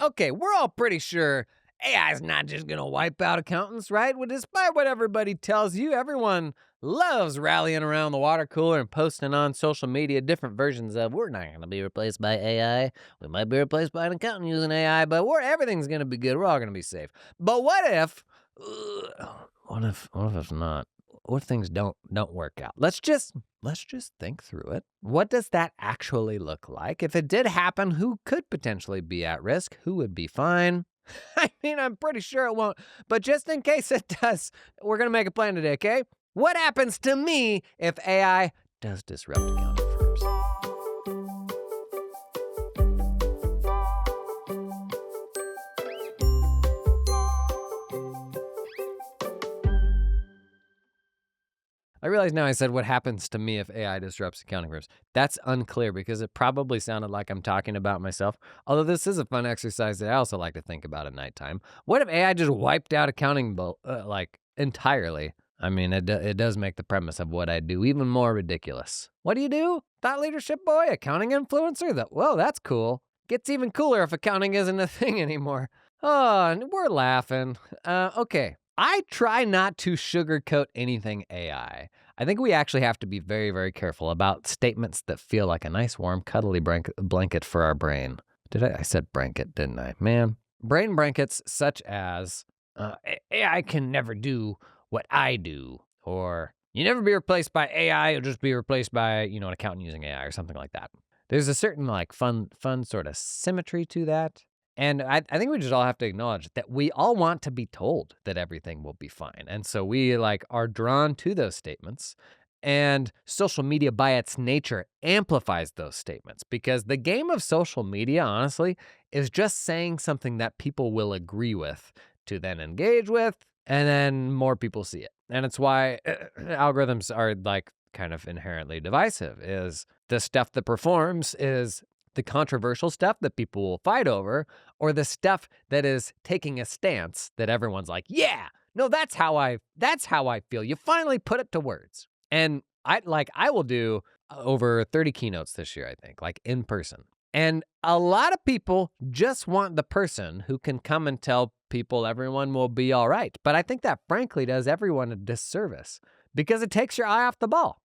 Okay, we're all pretty sure AI is not just going to wipe out accountants, right? Well, despite what everybody tells you, everyone loves rallying around the water cooler and posting on social media different versions of, we're not going to be replaced by AI. We might be replaced by an accountant using AI, but everything's going to be good. We're all going to be safe. But what if it's not? What if things don't work out? Let's just think through it. What does that actually look like? If it did happen, who could potentially be at risk? Who would be fine? I mean, I'm pretty sure it won't, but just in case it does, we're going to make a plan today, okay? What happens to me if AI does disrupt accounting firms? I realize now I said what happens to me if AI disrupts accounting firms. That's unclear because it probably sounded like I'm talking about myself. Although this is a fun exercise that I also like to think about at nighttime. What if AI just wiped out accounting entirely? I mean, it does make the premise of what I do even more ridiculous. What do you do? Thought leadership boy? Accounting influencer? Whoa, that's cool. Gets even cooler if accounting isn't a thing anymore. Oh, and we're laughing. Okay. I try not to sugarcoat anything AI. I think we actually have to be very, very careful about statements that feel like a nice, warm, cuddly blanket for our brain. I said blanket, didn't I? Man, brain blankets such as, AI can never do what I do, or you never be replaced by AI, you'll just be replaced by, an accountant using AI or something like that. There's a certain fun sort of symmetry to that. And I think we just all have to acknowledge that we all want to be told that everything will be fine. And so we are drawn to those statements. And social media by its nature amplifies those statements because the game of social media, honestly, is just saying something that people will agree with to then engage with, and then more people see it. And it's why algorithms are kind of inherently divisive. Is the stuff that performs is the controversial stuff that people will fight over, or the stuff that is taking a stance that everyone's like, yeah, no, that's how I feel. You finally put it to words. And I will do over 30 keynotes this year, I think, in person. And a lot of people just want the person who can come and tell people everyone will be all right. But I think that frankly does everyone a disservice because it takes your eye off the ball.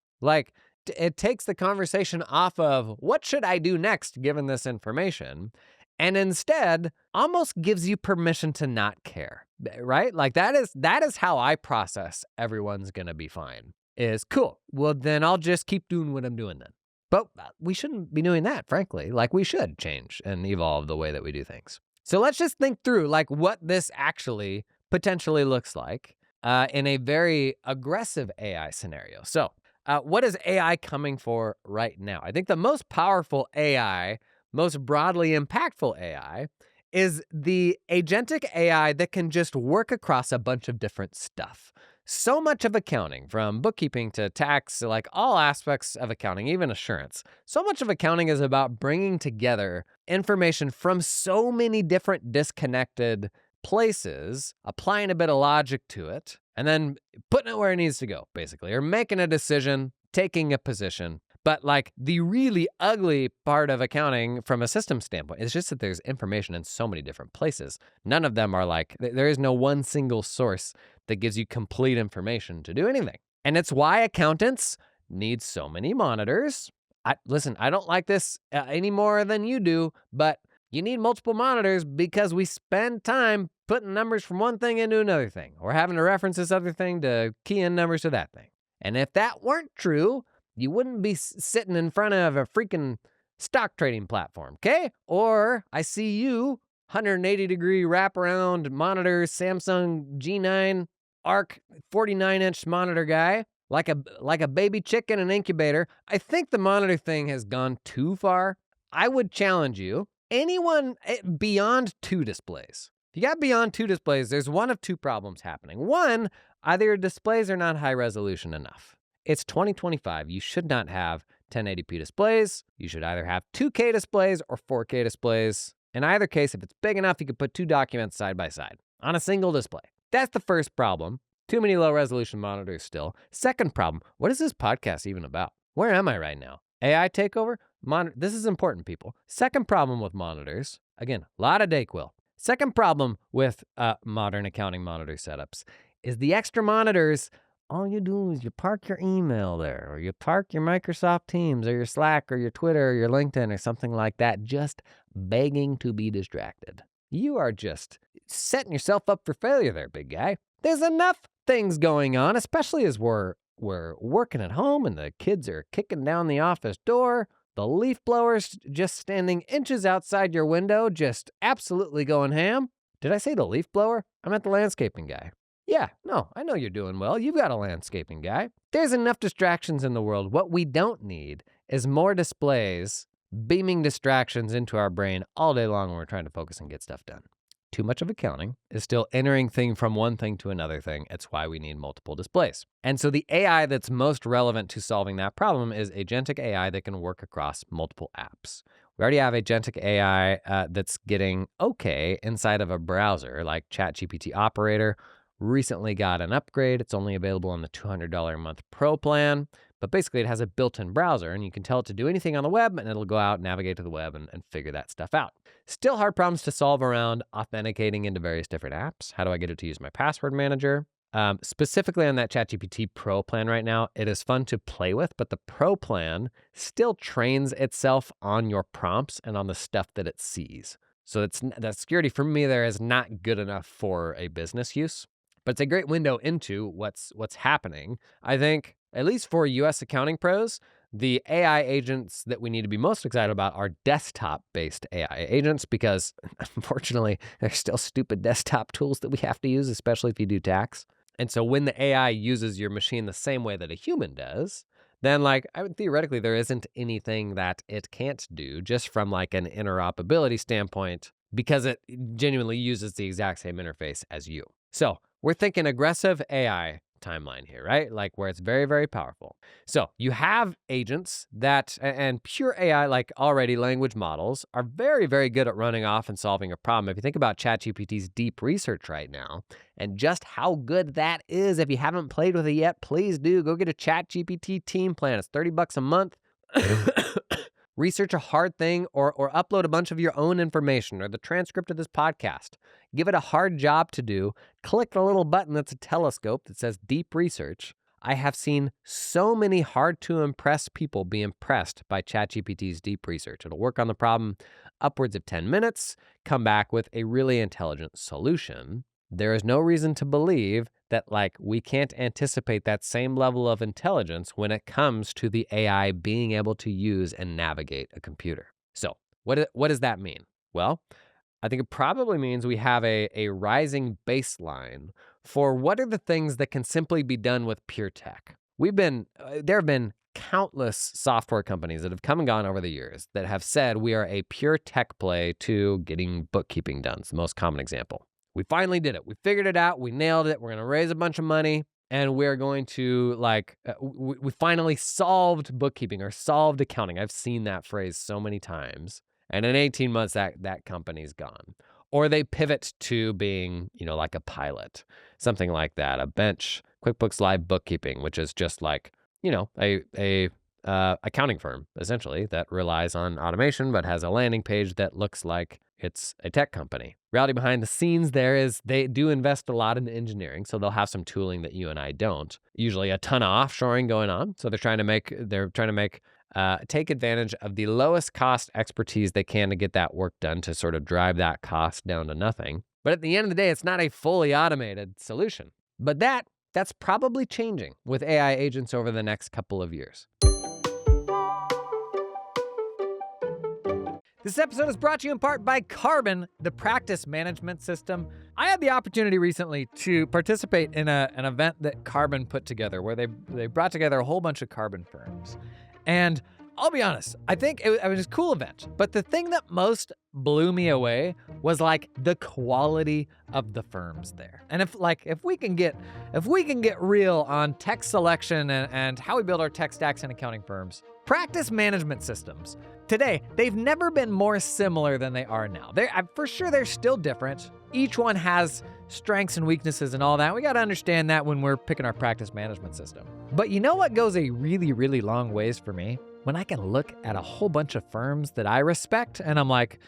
It takes the conversation off of what should I do next given this information, and instead almost gives you permission to not care, right? That is how I process everyone's going to be fine. Is cool. Well, then I'll just keep doing what I'm doing then. But we shouldn't be doing that, frankly. We should change and evolve the way that we do things. So let's just think through what this actually potentially looks like in a very aggressive AI scenario. So what is AI coming for right now? I think the most powerful AI, most broadly impactful AI, is the agentic AI that can just work across a bunch of different stuff. So much of accounting, from bookkeeping to tax, all aspects of accounting, even assurance. So much of accounting is about bringing together information from so many different disconnected places, applying a bit of logic to it, and then putting it where it needs to go, basically, or making a decision, taking a position. But the really ugly part of accounting from a system standpoint is just that there's information in so many different places. None of them are there is no one single source that gives you complete information to do anything. And it's why accountants need so many monitors. Listen, I don't like this any more than you do, but you need multiple monitors because we spend time putting numbers from one thing into another thing, or having to reference this other thing to key in numbers to that thing. And if that weren't true, you wouldn't be sitting in front of a freaking stock trading platform, okay? Or I see you, 180-degree wraparound monitor, Samsung G9 ARC 49-inch monitor guy, like a baby chicken in an incubator. I think the monitor thing has gone too far. I would challenge you, anyone beyond 2 displays. If you got beyond 2 displays, there's one of 2 problems happening. One, either your displays are not high resolution enough. It's 2025. You should not have 1080p displays. You should either have 2K displays or 4K displays. In either case, if it's big enough, you could put 2 documents side by side on a single display. That's the first problem. Too many low-resolution monitors still. Second problem, what is this podcast even about? Where am I right now? AI takeover? This is important, people. Second problem with monitors Again, a lot of Dayquil. Second problem with modern accounting monitor setups is the extra monitors. All you do is you park your email there, or you park your Microsoft Teams, or your Slack, or your Twitter, or your LinkedIn, or something like that, just begging to be distracted. You are just setting yourself up for failure there, big guy. There's enough things going on, especially as we're working at home and the kids are kicking down the office door. The leaf blower's just standing inches outside your window, just absolutely going ham. Did I say the leaf blower? I meant the landscaping guy. Yeah, no, I know you're doing well. You've got a landscaping guy. There's enough distractions in the world. What we don't need is more displays beaming distractions into our brain all day long when we're trying to focus and get stuff done. Too much of accounting is still entering thing from one thing to another thing. It's why we need multiple displays. And so the AI that's most relevant to solving that problem is agentic AI that can work across multiple apps. We already have agentic AI that's getting okay inside of a browser like ChatGPT Operator. Recently got an upgrade. It's only available on the $200 a month Pro plan. But basically, it has a built-in browser, and you can tell it to do anything on the web, and it'll go out, navigate to the web, and figure that stuff out. Still hard problems to solve around authenticating into various different apps. How do I get it to use my password manager? Specifically on that ChatGPT Pro plan right now, it is fun to play with, but the Pro plan still trains itself on your prompts and on the stuff that it sees. So that security for me there is not good enough for a business use. But it's a great window into what's happening. I think, at least for US accounting pros, the AI agents that we need to be most excited about are desktop-based AI agents because, unfortunately, there's still stupid desktop tools that we have to use, especially if you do tax. And so when the AI uses your machine the same way that a human does, then theoretically there isn't anything that it can't do just from like an interoperability standpoint because it genuinely uses the exact same interface as you. So we're thinking aggressive AI timeline here, right? Like where it's very, very powerful. So you have agents and pure AI, like already language models, are very, very good at running off and solving a problem. If you think about ChatGPT's deep research right now and just how good that is, if you haven't played with it yet, please do. Go get a ChatGPT team plan. It's $30 a month. Research a hard thing or upload a bunch of your own information or the transcript of this podcast. Give it a hard job to do. Click the little button that's a telescope that says deep research. I have seen so many hard to impress people be impressed by ChatGPT's deep research. It'll work on the problem upwards of 10 minutes, come back with a really intelligent solution. There is no reason to believe that we can't anticipate that same level of intelligence when it comes to the AI being able to use and navigate a computer. So what does that mean? Well, I think it probably means we have a rising baseline for what are the things that can simply be done with pure tech. There have been countless software companies that have come and gone over the years that have said we are a pure tech play to getting bookkeeping done. It's the most common example. We finally did it. We figured it out. We nailed it. We're going to raise a bunch of money and we're going to we finally solved bookkeeping or solved accounting. I've seen that phrase so many times. And in 18 months, that company's gone. Or they pivot to being, like a pilot, something like that, a bench, QuickBooks Live Bookkeeping, which is just a accounting firm, essentially, that relies on automation but has a landing page that looks like it's a tech company. Reality behind the scenes there is they do invest a lot in engineering, so they'll have some tooling that you and I don't. Usually a ton of offshoring going on, so they're trying to take advantage of the lowest cost expertise they can to get that work done to sort of drive that cost down to nothing. But at the end of the day, it's not a fully automated solution. But that's probably changing with AI agents over the next couple of years. This episode is brought to you in part by Carbon, the practice management system. I had the opportunity recently to participate in an event that Carbon put together where they brought together a whole bunch of carbon firms. And I'll be honest, I think it was a cool event. But the thing that most blew me away was the quality of the firms there. And if we can get real on tech selection and how we build our tech stacks and accounting firms, practice management systems today, they've never been more similar than they are now. For sure, they're still different. Each one has strengths and weaknesses and all that. We got to understand that when we're picking our practice management system. But you know what goes a really, really long ways for me? When I can look at a whole bunch of firms that I respect and I'm like,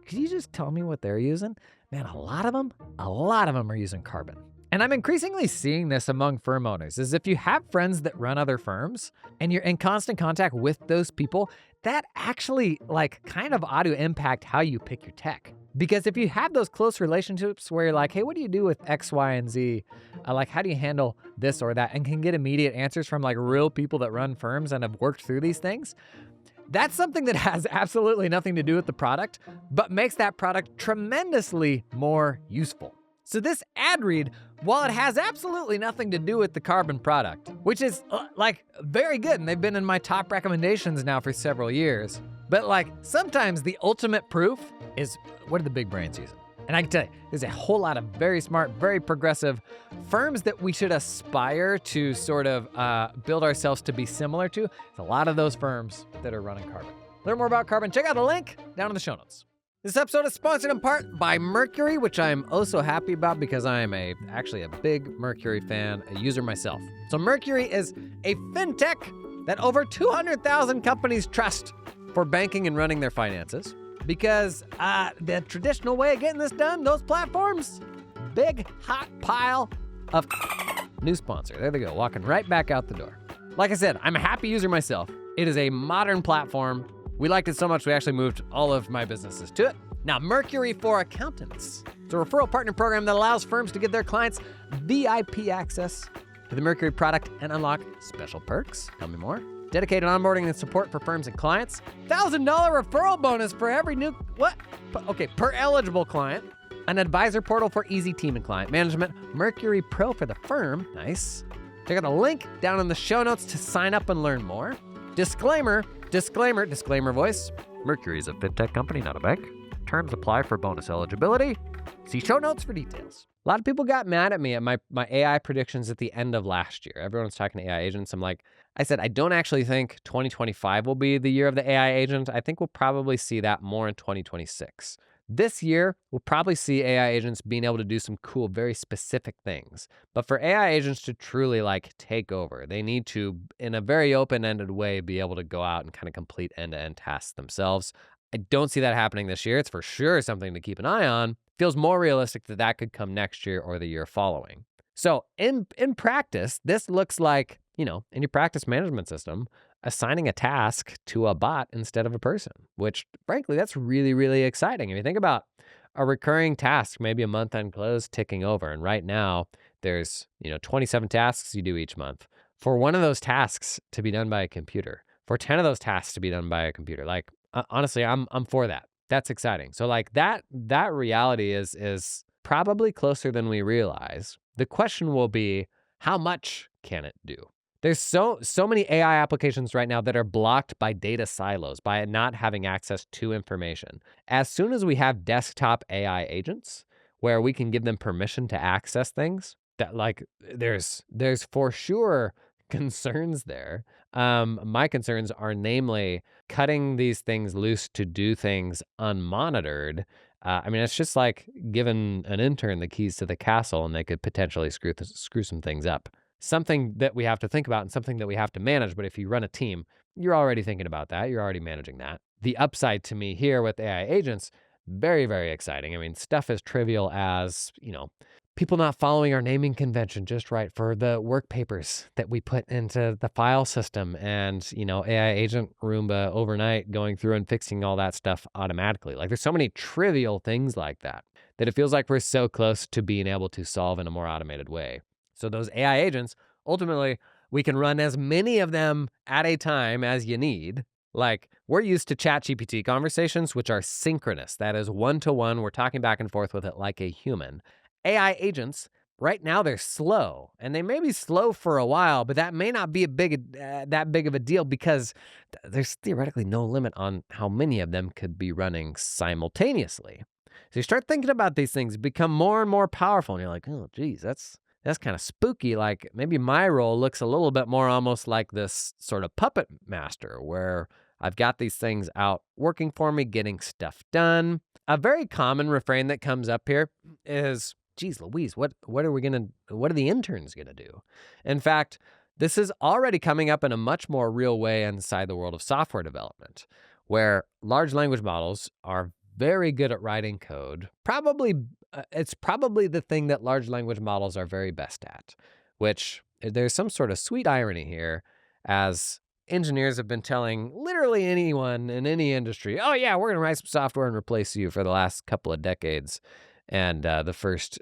Could you just tell me what they're using? Man, a lot of them are using Carbon. And I'm increasingly seeing this among firm owners, is if you have friends that run other firms and you're in constant contact with those people, that actually kind of ought to impact how you pick your tech. Because if you have those close relationships where you're like, hey, what do you do with X, Y, and Z? How do you handle this or that? And can get immediate answers from real people that run firms and have worked through these things. That's something that has absolutely nothing to do with the product, but makes that product tremendously more useful. So this ad read, while it has absolutely nothing to do with the Carbon product, which is very good, and they've been in my top recommendations now for several years, but sometimes the ultimate proof is, what are the big brands using? And I can tell you, there's a whole lot of very smart, very progressive firms that we should aspire to sort of build ourselves to be similar to. There's a lot of those firms that are running Carbon. Learn more about Carbon, check out the link down in the show notes. This episode is sponsored in part by Mercury, which I'm oh so happy about because I am actually a big Mercury fan, a user myself. So Mercury is a fintech that over 200,000 companies trust for banking and running their finances. Because the traditional way of getting this done, those platforms, big hot pile of new sponsor. There they go, walking right back out the door. Like I said, I'm a happy user myself. It is a modern platform. We liked it so much we actually moved all of my businesses to it. Now, Mercury for Accountants. It's a referral partner program that allows firms to give their clients VIP access to the Mercury product and unlock special perks. Tell me more. Dedicated onboarding and support for firms and clients. $1,000 referral bonus for every new, per eligible client. An advisor portal for easy team and client management. Mercury Pro for the firm. Nice. Check out the link down in the show notes to sign up and learn more. Disclaimer voice. Mercury is a fintech company, not a bank. Terms apply for bonus eligibility. See show notes for details. A lot of people got mad at me at my AI predictions at the end of last year. Everyone was talking to AI agents. I said, I don't actually think 2025 will be the year of the AI agent. I think we'll probably see that more in 2026. This year, we'll probably see AI agents being able to do some cool, very specific things. But for AI agents to truly take over, they need to, in a very open-ended way, be able to go out and kind of complete end-to-end tasks themselves. I don't see that happening this year. It's for sure something to keep an eye on. Feels more realistic that could come next year or the year following. So in practice, this looks like, in your practice management system, assigning a task to a bot instead of a person, which frankly, that's really, really exciting. If you think about a recurring task, maybe a month-end close ticking over. And right now there's, 27 tasks you do each month. For one of those tasks to be done by a computer, for 10 of those tasks to be done by a computer, honestly, I'm for that. That's exciting. So that reality is probably closer than we realize. The question will be, how much can it do? There's so many AI applications right now that are blocked by data silos, by it not having access to information. As soon as we have desktop AI agents where we can give them permission to access things, that there's for sure concerns there. My concerns are namely cutting these things loose to do things unmonitored. It's just like giving an intern the keys to the castle and they could potentially screw some things up. Something that we have to think about and something that we have to manage. But if you run a team, you're already thinking about that. You're already managing that. The upside to me here with AI agents, very, very exciting. Stuff as trivial as, people not following our naming convention just right for the work papers that we put into the file system and, AI agent Roomba overnight going through and fixing all that stuff automatically. There's so many trivial things like that it feels like we're so close to being able to solve in a more automated way. So those AI agents, ultimately, we can run as many of them at a time as you need. We're used to ChatGPT conversations, which are synchronous. That is one-to-one. We're talking back and forth with it like a human. AI agents, right now, they're slow. And they may be slow for a while, but that may not be that big of a deal because there's theoretically no limit on how many of them could be running simultaneously. So you start thinking about these things, become more and more powerful, and you're like, oh, geez, that's kind of spooky. Maybe my role looks a little bit more almost like this sort of puppet master where I've got these things out working for me, getting stuff done. A very common refrain that comes up here is, geez Louise, what are the interns gonna do? In fact, this is already coming up in a much more real way inside the world of software development, where large language models are very good at writing code. It's probably the thing that large language models are very best at, which there's some sort of sweet irony here, as engineers have been telling literally anyone in any industry, oh yeah, we're going to write some software and replace you for the last couple of decades. And the first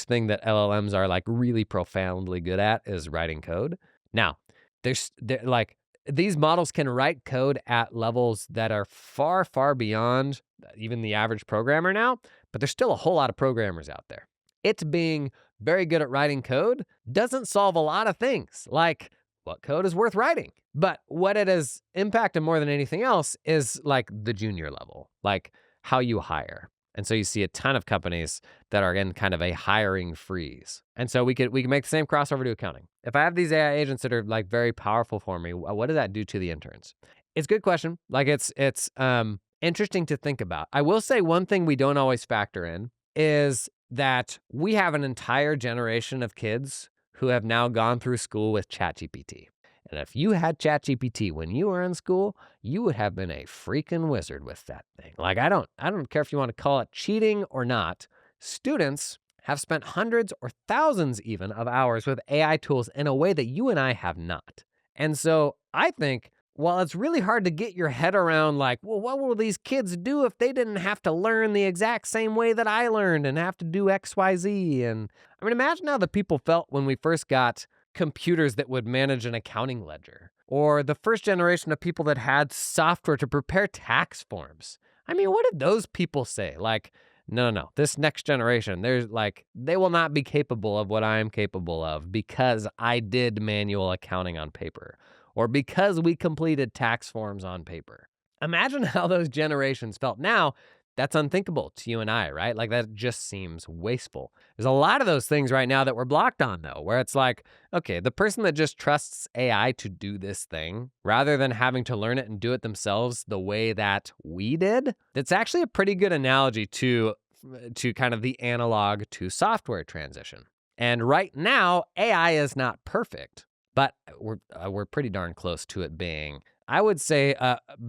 thing that LLMs are like really profoundly good at is writing code. Now, they're like, these models can write code at levels that are far, far beyond even the average programmer now, but there's still a whole lot of programmers out there. It being very good at writing code doesn't solve a lot of things, like what code is worth writing. But what it has impacted more than anything else is like the junior level, like how you hire. And so you see a ton of companies that are in kind of a hiring freeze. And so we can make the same crossover to accounting. If I have these AI agents that are like very powerful for me, what does that do to the interns? It's a good question. Like it's interesting to think about. I will say one thing we don't always factor in is that we have an entire generation of kids who have now gone through school with ChatGPT. And if you had ChatGPT when you were in school, you would have been a freaking wizard with that thing. Like, I don't care if you want to call it cheating or not. Students have spent hundreds or thousands even of hours with AI tools in a way that you and I have not. And so I think while it's really hard to get your head around, like, well, what will these kids do if they didn't have to learn the exact same way that I learned and have to do X, Y, Z? And I mean, imagine how the people felt when we first got computers that would manage an accounting ledger, or the first generation of people that had software to prepare tax forms. I mean, what did those people say? Like, no, this next generation, they will not be capable of what I'm capable of because I did manual accounting on paper, or because we completed tax forms on paper. Imagine how those generations felt. Now, that's unthinkable to you and I, right? Like, that just seems wasteful. There's a lot of those things right now that we're blocked on, though, where it's like, okay, the person that just trusts AI to do this thing, rather than having to learn it and do it themselves the way that we did, that's actually a pretty good analogy to kind of the analog to software transition. And right now, AI is not perfect, but we're pretty darn close to it being, I would say,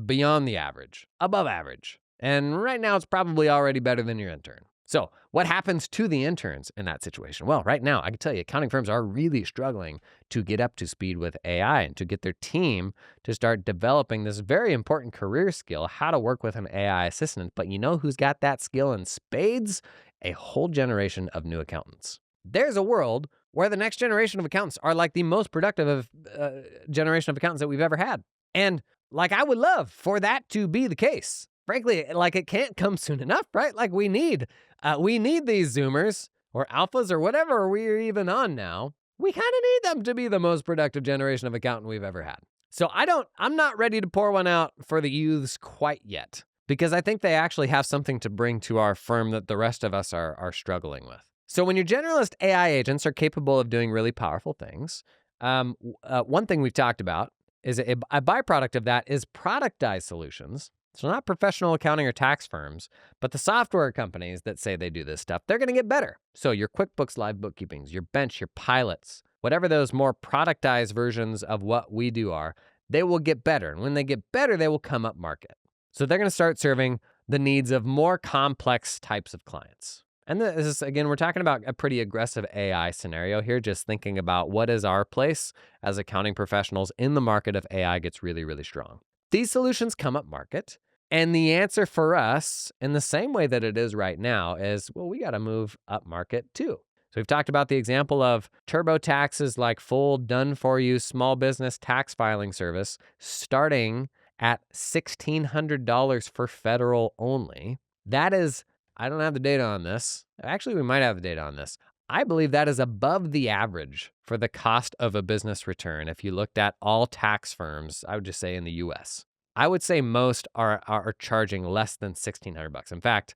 beyond the average, above average. And right now, it's probably already better than your intern. So what happens to the interns in that situation? Well, right now, I can tell you, accounting firms are really struggling to get up to speed with AI and to get their team to start developing this very important career skill, how to work with an AI assistant. But you know who's got that skill in spades? A whole generation of new accountants. There's a world where the next generation of accountants are like the most productive generation of accountants that we've ever had. And like, I would love for that to be the case. Frankly, like, it can't come soon enough, right? Like, we need these Zoomers or alphas or whatever we're even on now. We kind of need them to be the most productive generation of accountant we've ever had. So I'm not ready to pour one out for the youths quite yet, because I think they actually have something to bring to our firm that the rest of us are struggling with. So when your generalist AI agents are capable of doing really powerful things, one thing we've talked about is a byproduct of that is productized solutions. So not professional accounting or tax firms, but the software companies that say they do this stuff, they're going to get better. So your QuickBooks Live bookkeepings, your Bench, your pilots, whatever those more productized versions of what we do are, they will get better. And when they get better, they will come up market. So they're going to start serving the needs of more complex types of clients. And this is, again, we're talking about a pretty aggressive AI scenario here, just thinking about what is our place as accounting professionals in the market if AI gets really, really strong. These solutions come up market. And the answer for us, in the same way that it is right now, is, well, we got to move up market too. So we've talked about the example of TurboTax's like full done-for-you small business tax filing service starting at $1,600 for federal only. That is, I don't have the data on this. Actually, we might have the data on this. I believe that is above the average for the cost of a business return. If you looked at all tax firms, I would just say in the US. I would say most are charging less than $1,600. In fact,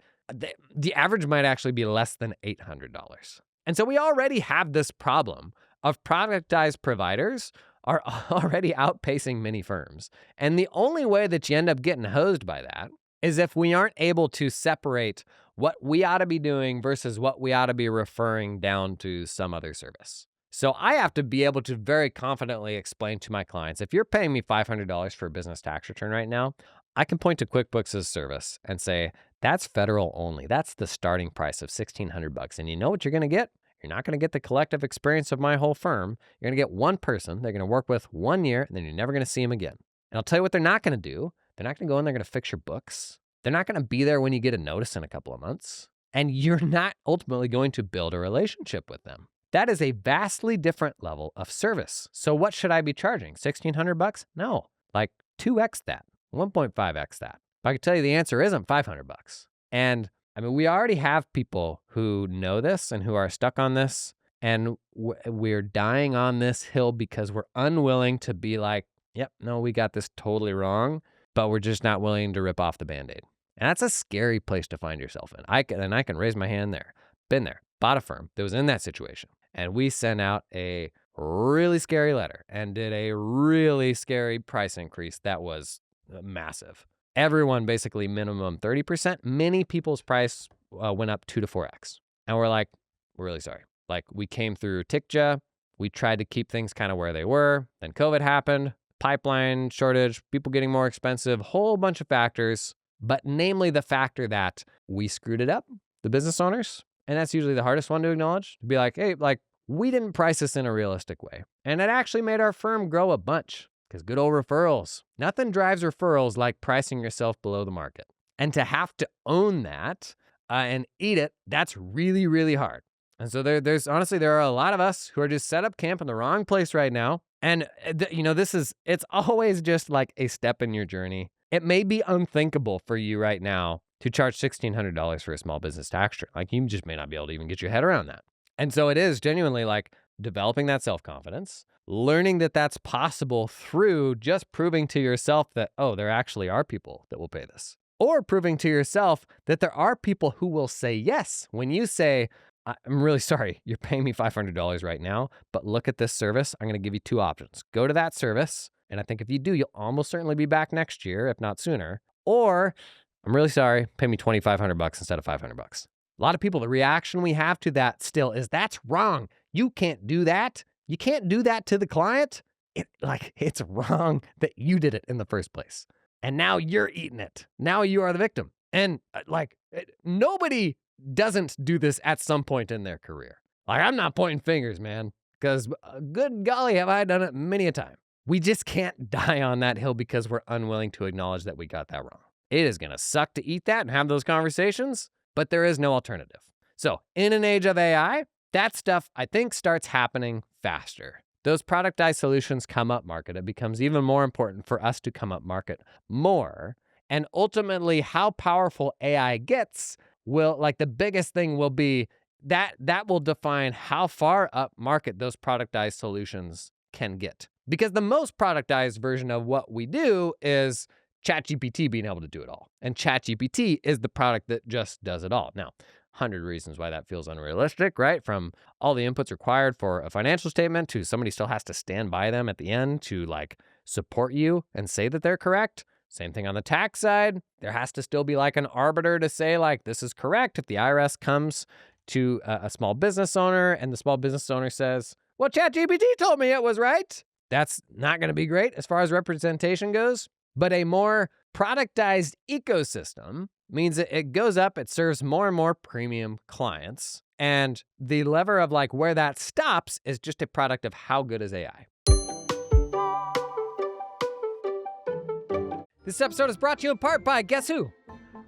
the average might actually be less than $800. And so we already have this problem of productized providers are already outpacing many firms. And the only way that you end up getting hosed by that is if we aren't able to separate what we ought to be doing versus what we ought to be referring down to some other service. So I have to be able to very confidently explain to my clients, if you're paying me $500 for a business tax return right now, I can point to QuickBooks' service and say, that's federal only. That's the starting price of $1,600. And you know what you're going to get? You're not going to get the collective experience of my whole firm. You're going to get one person they're going to work with 1 year, and then you're never going to see them again. And I'll tell you what they're not going to do. They're not going to go in, they're going to fix your books. They're not going to be there when you get a notice in a couple of months. And you're not ultimately going to build a relationship with them. That is a vastly different level of service. So what should I be charging? $1,600? No, like 2x that, 1.5x that. But I can tell you the answer isn't $500. And I mean, we already have people who know this and who are stuck on this. And we're dying on this hill because we're unwilling to be like, yep, no, we got this totally wrong, but we're just not willing to rip off the Band-Aid. And that's a scary place to find yourself in. I can raise my hand there. Been there, bought a firm that was in that situation. And we sent out a really scary letter and did a really scary price increase that was massive. Everyone basically minimum 30%. Many people's price went up 2 to 4x. And we're like, we're really sorry. Like, we came through TICJA. We tried to keep things kind of where they were. Then COVID happened, pipeline shortage, people getting more expensive, whole bunch of factors. But namely the factor that we screwed it up, the business owners. And that's usually the hardest one to acknowledge. To be like, hey, like, we didn't price this in a realistic way. And it actually made our firm grow a bunch. Because good old referrals. Nothing drives referrals like pricing yourself below the market. And to have to own that and eat it, that's really, really hard. And so there's honestly, there are a lot of us who are just set up camp in the wrong place right now. And, it's always just like a step in your journey. It may be unthinkable for you right now to charge $1,600 for a small business tax return. Like, you just may not be able to even get your head around that. And so it is genuinely like developing that self-confidence, learning that that's possible through just proving to yourself that, oh, there actually are people that will pay this. Or proving to yourself that there are people who will say yes when you say, I'm really sorry, you're paying me $500 right now, but look at this service. I'm going to give you 2 options. Go to that service. And I think if you do, you'll almost certainly be back next year, if not sooner. Or, I'm really sorry, pay me $2,500 instead of $500. A lot of people, the reaction we have to that still is, that's wrong. You can't do that. You can't do that to the client. It's wrong that you did it in the first place. And now you're eating it. Now you are the victim. And nobody doesn't do this at some point in their career. Like, I'm not pointing fingers, man, because good golly, have I done it many a time. We just can't die on that hill because we're unwilling to acknowledge that we got that wrong. It is going to suck to eat that and have those conversations, but there is no alternative. So in an age of AI, that stuff, I think, starts happening faster. Those productized solutions come up market. It becomes even more important for us to come up market more. And ultimately, how powerful AI gets will, like, the biggest thing will be that will define how far up market those productized solutions can get. Because the most productized version of what we do is ChatGPT being able to do it all. And ChatGPT is the product that just does it all. Now, 100 reasons why that feels unrealistic, right? From all the inputs required for a financial statement to somebody still has to stand by them at the end to like support you and say that they're correct. Same thing on the tax side. There has to still be like an arbiter to say like, this is correct. If the IRS comes to a small business owner and the small business owner says, well, ChatGPT told me it was right. That's not going to be great as far as representation goes. But a more productized ecosystem means that it goes up, it serves more and more premium clients. And the lever of like where that stops is just a product of how good is AI. This episode is brought to you in part by, guess who?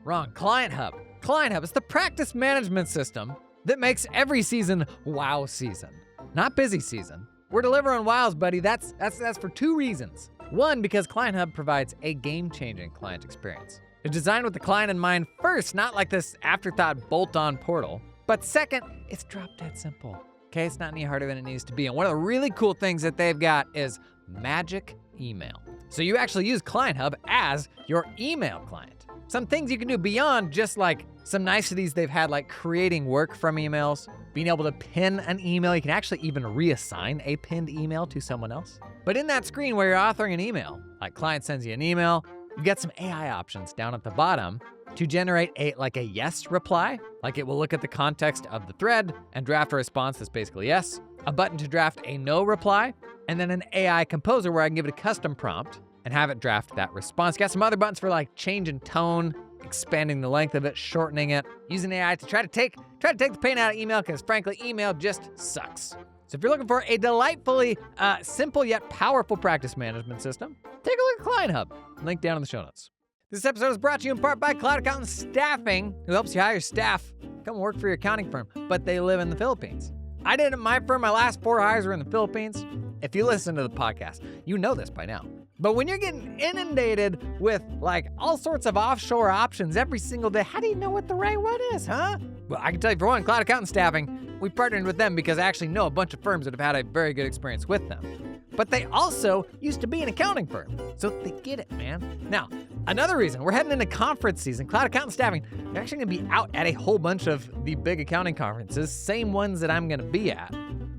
Wrong, Client Hub. Client Hub is the practice management system that makes every season wow season, not busy season. We're delivering wows, buddy. That's for 2 reasons. 1, because Client Hub provides a game-changing client experience. It's designed with the client in mind first, not like this afterthought bolt-on portal. But second, it's drop-dead simple. Okay, it's not any harder than it needs to be. And one of the really cool things that they've got is magic email. So you actually use Client Hub as your email client. Some things you can do beyond just like some niceties they've had, like creating work from emails, being able to pin an email. You can actually even reassign a pinned email to someone else. But in that screen where you're authoring an email, like client sends you an email, you get some AI options down at the bottom to generate a yes reply. Like it will look at the context of the thread and draft a response that's basically yes, a button to draft a no reply, and then an AI composer where I can give it a custom prompt and have it draft that response. Got some other buttons for like changing tone, expanding the length of it, shortening it, using AI to try to take the pain out of email, because frankly, email just sucks. So if you're looking for a delightfully simple yet powerful practice management system, take a look at Client Hub. Link down in the show notes. This episode is brought to you in part by Cloud Accountant Staffing, who helps you hire staff come work for your accounting firm, but they live in the Philippines. I did it at my firm. My last 4 hires were in the Philippines. If you listen to the podcast, you know this by now. But when you're getting inundated with like all sorts of offshore options every single day, how do you know what the right one is, huh? Well, I can tell you for one, Cloud Accountant Staffing, we partnered with them because I actually know a bunch of firms that have had a very good experience with them. But they also used to be an accounting firm, so they get it, man. Now, another reason, we're heading into conference season. Cloud Accountant Staffing, they're actually gonna be out at a whole bunch of the big accounting conferences, same ones that I'm gonna be at,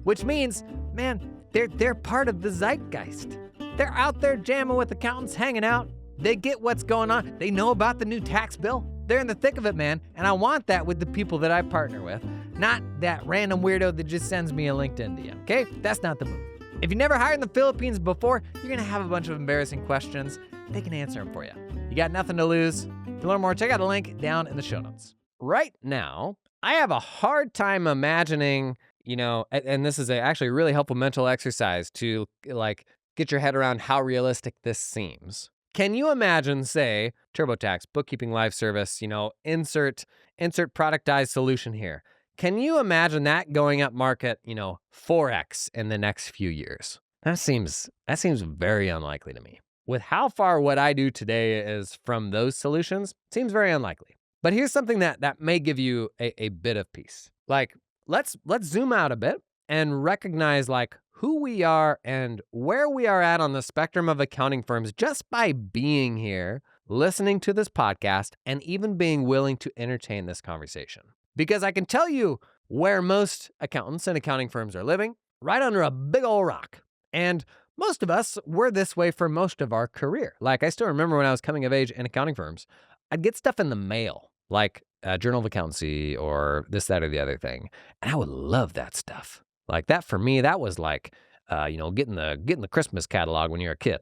which means, man, they're part of the zeitgeist. They're out there jamming with accountants, hanging out. They get what's going on. They know about the new tax bill. They're in the thick of it, man, and I want that with the people that I partner with, not that random weirdo that just sends me a LinkedIn DM, okay? That's not the move. If you never hired in the Philippines before, you're gonna have a bunch of embarrassing questions. They can answer them for you. You got nothing to lose. To learn more, check out a link down in the show notes. Right now, I have a hard time imagining, and this is actually a really helpful mental exercise to like get your head around how realistic this seems. Can you imagine, say, TurboTax, bookkeeping live service, insert productized solution here. Can you imagine that going up market, 4x in the next few years? That seems very unlikely to me. With how far what I do today is from those solutions, it seems very unlikely. But here's something that may give you a bit of peace. Like, let's zoom out a bit and recognize like who we are and where we are at on the spectrum of accounting firms just by being here, listening to this podcast, and even being willing to entertain this conversation. Because I can tell you where most accountants and accounting firms are living, right under a big old rock. And most of us were this way for most of our career. Like, I still remember when I was coming of age in accounting firms, I'd get stuff in the mail, like a Journal of Accountancy or this, that, or the other thing. And I would love that stuff. Like that for me, that was like, getting the Christmas catalog when you're a kid.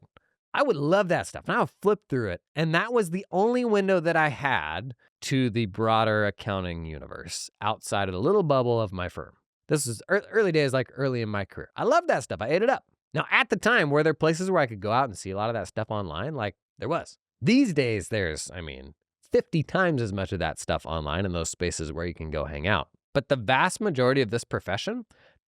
I would love that stuff. And I would flip through it. And that was the only window that I had to the broader accounting universe outside of the little bubble of my firm. This is early days, like early in my career. I loved that stuff. I ate it up. Now, at the time, were there places where I could go out and see a lot of that stuff online? Like, there was. These days, there's, 50 times as much of that stuff online in those spaces where you can go hang out. But the vast majority of this profession,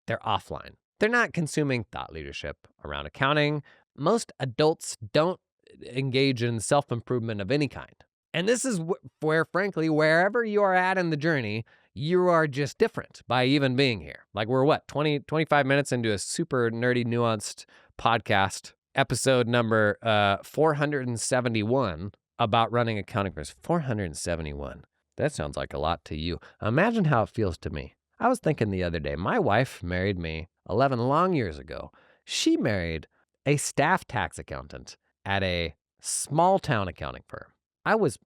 they're offline. They're not consuming thought leadership around accounting. Most adults don't engage in self-improvement of any kind. And this is where, frankly, wherever you are at in the journey, you are just different by even being here. Like we're 25 minutes into a super nerdy, nuanced podcast, episode number 471 about running accounting firms. 471. That sounds like a lot to you. Imagine how it feels to me. I was thinking the other day, my wife married me 11 long years ago. She married a staff tax accountant at a small town accounting firm. I was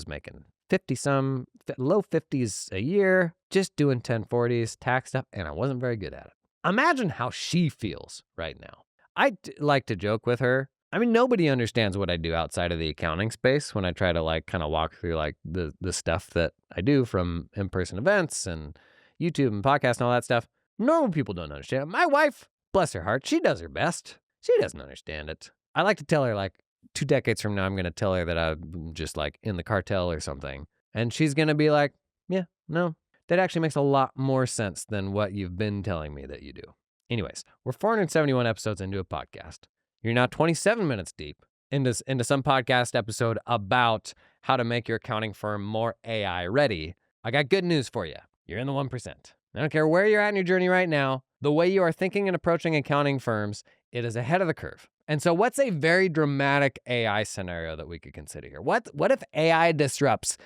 making 50-some, low 50s a year, just doing 1040s tax stuff, and I wasn't very good at it. Imagine how she feels right now. I like to joke with her. Nobody understands what I do outside of the accounting space when I try to like kind of walk through like the stuff that I do from in-person events and YouTube and podcasts and all that stuff. Normal people don't understand it. My wife, bless her heart, she does her best. She doesn't understand it. I like to tell her like 2 decades from now, I'm going to tell her that I'm just like in the cartel or something. And she's going to be like, yeah, no, that actually makes a lot more sense than what you've been telling me that you do. Anyways, we're 471 episodes into a podcast. You're now 27 minutes deep into some podcast episode about how to make your accounting firm more AI ready. I got good news for you. You're in the 1%. I don't care where you're at in your journey right now, the way you are thinking and approaching accounting firms, it is ahead of the curve. And so what's a very dramatic AI scenario that we could consider here? What if AI disrupts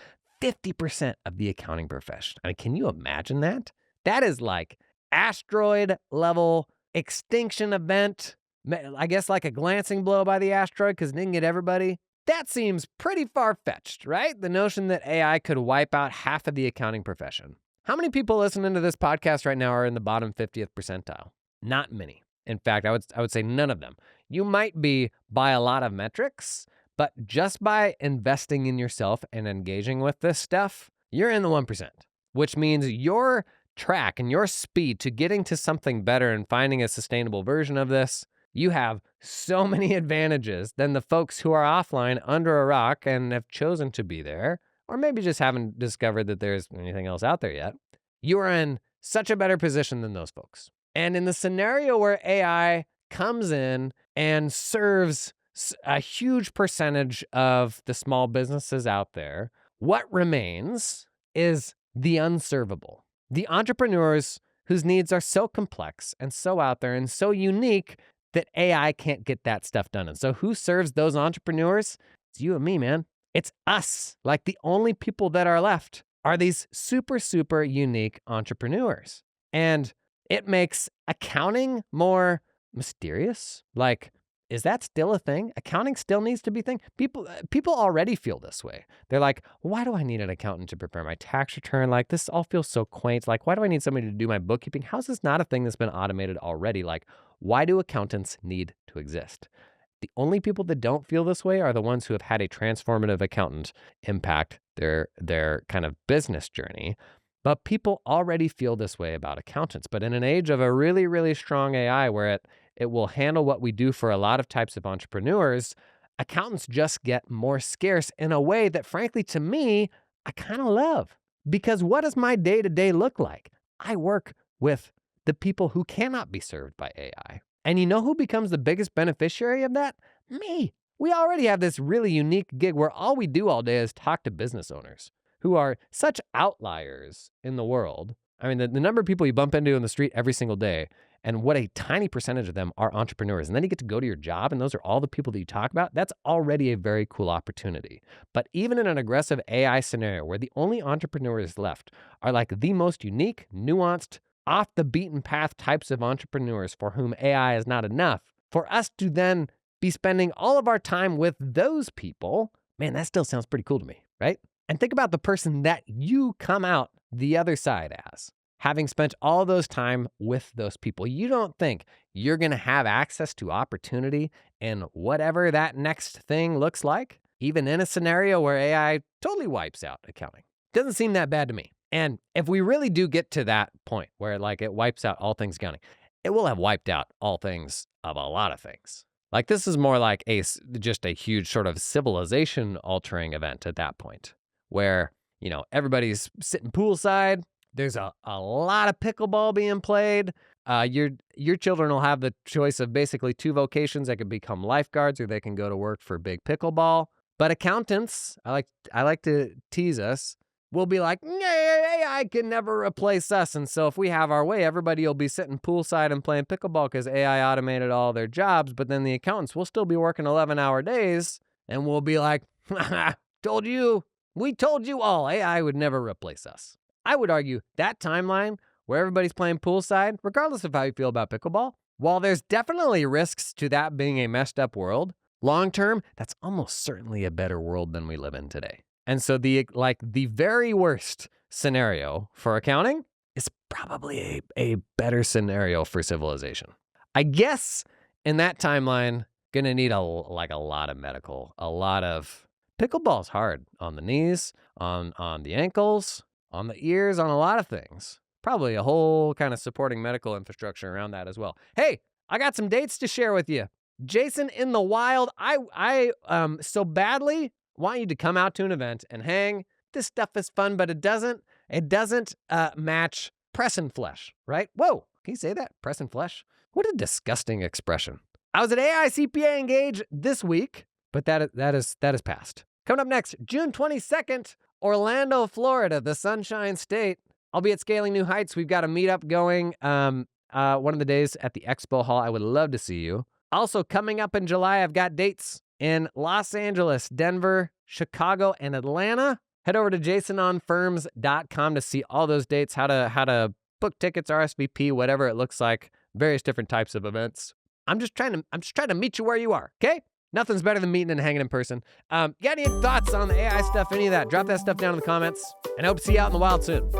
50% of the accounting profession? Can you imagine that? That is like asteroid level extinction event. I guess like a glancing blow by the asteroid because it didn't get everybody. That seems pretty far-fetched, right? The notion that AI could wipe out half of the accounting profession. How many people listening to this podcast right now are in the bottom 50th percentile? Not many. In fact, I would say none of them. You might be by a lot of metrics, but just by investing in yourself and engaging with this stuff, you're in the 1%, which means your track and your speed to getting to something better and finding a sustainable version of this, you have so many advantages than the folks who are offline under a rock and have chosen to be there, or maybe just haven't discovered that there's anything else out there yet. You are in such a better position than those folks. And in the scenario where AI comes in and serves a huge percentage of the small businesses out there, what remains is the unservable. The entrepreneurs whose needs are so complex and so out there and so unique that AI can't get that stuff done. And so who serves those entrepreneurs? It's you and me, man. It's us. Like, the only people that are left are these super, super unique entrepreneurs. And it makes accounting more mysterious. Like, is that still a thing? Accounting still needs to be a thing. People already feel this way. They're like, why do I need an accountant to prepare my tax return? Like, this all feels so quaint. Like, why do I need somebody to do my bookkeeping? How is this not a thing that's been automated already? Like, why do accountants need to exist? The only people that don't feel this way are the ones who have had a transformative accountant impact their kind of business journey. But people already feel this way about accountants. But in an age of a really, really strong AI where it will handle what we do for a lot of types of entrepreneurs, accountants just get more scarce in a way that, frankly, to me, I kind of love. Because what does my day-to-day look like? I work with the people who cannot be served by AI. And you know who becomes the biggest beneficiary of that? Me. We already have this really unique gig where all we do all day is talk to business owners who are such outliers in the world. I mean, the number of people you bump into in the street every single day, and what a tiny percentage of them are entrepreneurs. And then you get to go to your job, and those are all the people that you talk about. That's already a very cool opportunity. But even in an aggressive AI scenario where the only entrepreneurs left are like the most unique, nuanced, off the beaten path types of entrepreneurs for whom AI is not enough, for us to then be spending all of our time with those people, man, that still sounds pretty cool to me, right? And think about the person that you come out the other side as. Having spent all those time with those people, you don't think you're going to have access to opportunity in whatever that next thing looks like, even in a scenario where AI totally wipes out accounting. Doesn't seem that bad to me. And if we really do get to that point where like it wipes out all things accounting, it will have wiped out all things of a lot of things. Like, this is more like just a huge sort of civilization altering event at that point where, you know, everybody's sitting poolside. There's a lot of pickleball being played. Your children will have the choice of basically two vocations. They could become lifeguards or they can go to work for big pickleball. But accountants, I like to tease us, will be like, AI can never replace us. And so if we have our way, everybody will be sitting poolside and playing pickleball because AI automated all their jobs. But then the accountants will still be working 11-hour days and we'll be like, told you, we told you all, AI would never replace us. I would argue that timeline where everybody's playing poolside, regardless of how you feel about pickleball, while there's definitely risks to that being a messed up world, long term, that's almost certainly a better world than we live in today. And so the very worst scenario for accounting is probably a better scenario for civilization. I guess in that timeline, gonna need a lot of medical, a lot of pickleball's hard on the knees, on the ankles, on the ears, on a lot of things. Probably a whole kind of supporting medical infrastructure around that as well. Hey, I got some dates to share with you. Jason in the Wild, I so badly want you to come out to an event and hang. This stuff is fun, but it doesn't match press and flesh, right? Whoa, can you say that? Press and flesh? What a disgusting expression. I was at AICPA Engage this week, but that is past. Coming up next, June 22nd, Orlando, Florida, the Sunshine State. I'll be at Scaling New Heights. We've got a meetup going one of the days at the Expo Hall. I would love to see you. Also, coming up in July, I've got dates in Los Angeles, Denver, Chicago, and Atlanta. Head over to jasononfirms.com to see all those dates, how to book tickets, RSVP, whatever it looks like, various different types of events. I'm just trying to meet you where you are, okay? Nothing's better than meeting and hanging in person. Got any thoughts on the AI stuff, any of that? Drop that stuff down in the comments, and I hope to see you out in the wild soon.